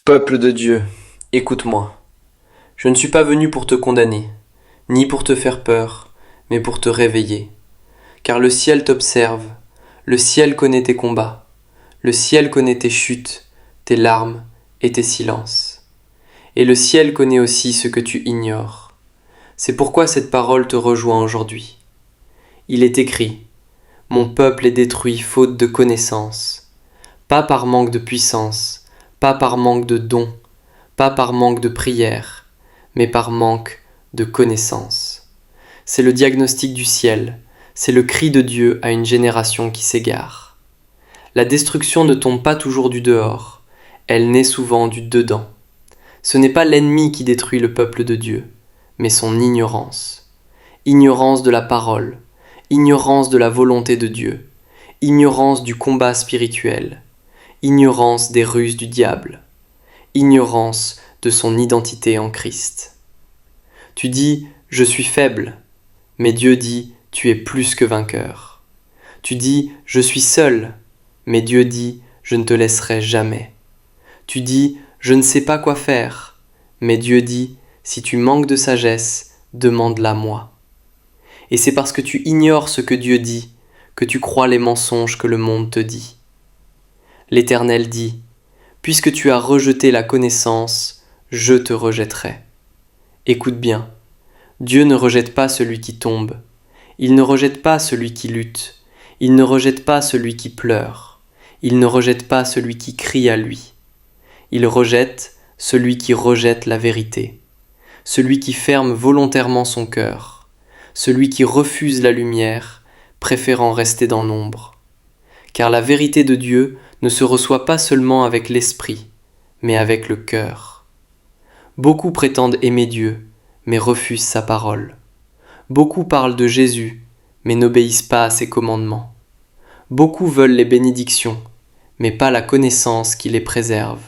Peuple de Dieu, écoute-moi. Je ne suis pas venu pour te condamner, ni pour te faire peur, mais pour te réveiller. Car le ciel t'observe, le ciel connaît tes combats, le ciel connaît tes chutes, tes larmes et tes silences. Et le ciel connaît aussi ce que tu ignores. C'est pourquoi cette parole te rejoint aujourd'hui. Il est écrit, « Mon peuple est détruit faute de connaissance ». Pas par manque de puissance, pas par manque de dons, pas par manque de prière, mais par manque de connaissance. C'est le diagnostic du ciel, c'est le cri de Dieu à une génération qui s'égare. La destruction ne tombe pas toujours du dehors, elle naît souvent du dedans. Ce n'est pas l'ennemi qui détruit le peuple de Dieu, mais son ignorance. Ignorance de la parole, ignorance de la volonté de Dieu, ignorance du combat spirituel, ignorance des ruses du diable, ignorance de son identité en Christ. Tu dis « je suis faible », mais Dieu dit « tu es plus que vainqueur ». Tu dis « je suis seul », mais Dieu dit « je ne te laisserai jamais ». Tu dis « je ne sais pas quoi faire », mais Dieu dit « si tu manques de sagesse, demande-la moi ». Et c'est parce que tu ignores ce que Dieu dit que tu crois les mensonges que le monde te dit. L'Éternel dit, « Puisque tu as rejeté la connaissance, je te rejetterai. » Écoute bien, Dieu ne rejette pas celui qui tombe, il ne rejette pas celui qui lutte, il ne rejette pas celui qui pleure, il ne rejette pas celui qui crie à lui. Il rejette celui qui rejette la vérité, celui qui ferme volontairement son cœur, celui qui refuse la lumière, préférant rester dans l'ombre. Car la vérité de Dieu ne se reçoit pas seulement avec l'esprit, mais avec le cœur. Beaucoup prétendent aimer Dieu, mais refusent sa parole. Beaucoup parlent de Jésus, mais n'obéissent pas à ses commandements. Beaucoup veulent les bénédictions, mais pas la connaissance qui les préserve.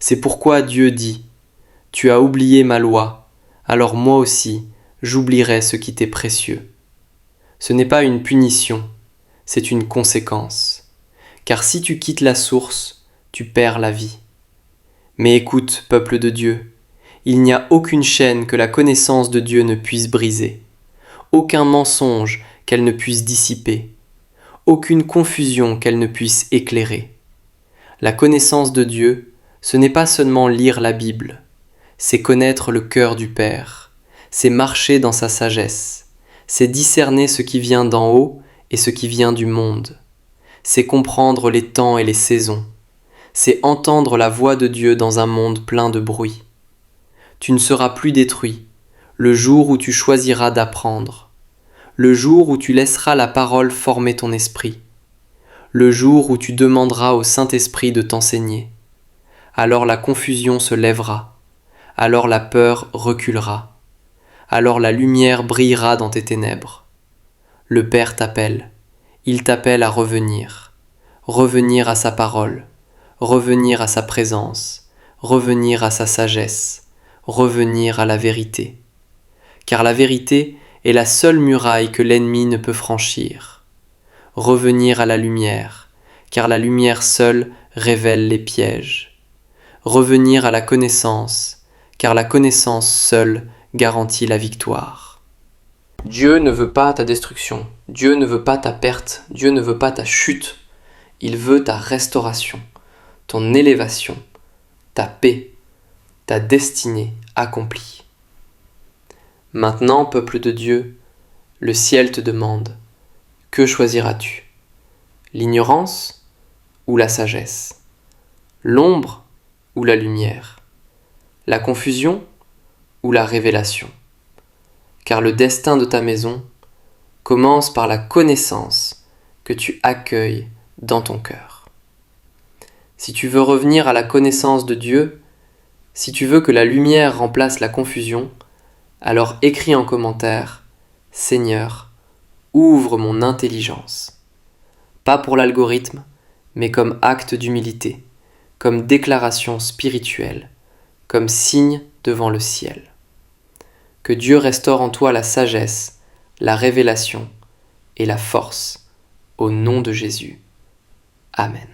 C'est pourquoi Dieu dit, « Tu as oublié ma loi, alors moi aussi, j'oublierai ce qui t'est précieux. » Ce n'est pas une punition, c'est une conséquence. Car si tu quittes la source, tu perds la vie. Mais écoute, peuple de Dieu, il n'y a aucune chaîne que la connaissance de Dieu ne puisse briser, aucun mensonge qu'elle ne puisse dissiper, aucune confusion qu'elle ne puisse éclairer. La connaissance de Dieu, ce n'est pas seulement lire la Bible, c'est connaître le cœur du Père, c'est marcher dans sa sagesse, c'est discerner ce qui vient d'en haut et ce qui vient du monde. C'est comprendre les temps et les saisons. C'est entendre la voix de Dieu dans un monde plein de bruit. Tu ne seras plus détruit, le jour où tu choisiras d'apprendre, le jour où tu laisseras la parole former ton esprit, le jour où tu demanderas au Saint-Esprit de t'enseigner. Alors la confusion se lèvera, alors la peur reculera, alors la lumière brillera dans tes ténèbres. Le Père t'appelle. Il t'appelle à revenir à sa parole, revenir à sa présence, revenir à sa sagesse, revenir à la vérité. Car la vérité est la seule muraille que l'ennemi ne peut franchir. Revenir à la lumière, car la lumière seule révèle les pièges. Revenir à la connaissance, car la connaissance seule garantit la victoire. Dieu ne veut pas ta destruction, Dieu ne veut pas ta perte, Dieu ne veut pas ta chute, il veut ta restauration, ton élévation, ta paix, ta destinée accomplie. Maintenant, peuple de Dieu, le ciel te demande, que choisiras-tu? L'ignorance ou la sagesse? L'ombre ou la lumière? La confusion ou la révélation? Car le destin de ta maison commence par la connaissance que tu accueilles dans ton cœur. Si tu veux revenir à la connaissance de Dieu, si tu veux que la lumière remplace la confusion, alors écris en commentaire « Seigneur, ouvre mon intelligence ». Pas pour l'algorithme, mais comme acte d'humilité, comme déclaration spirituelle, comme signe devant le ciel. Que Dieu restaure en toi la sagesse, la révélation et la force, au nom de Jésus. Amen.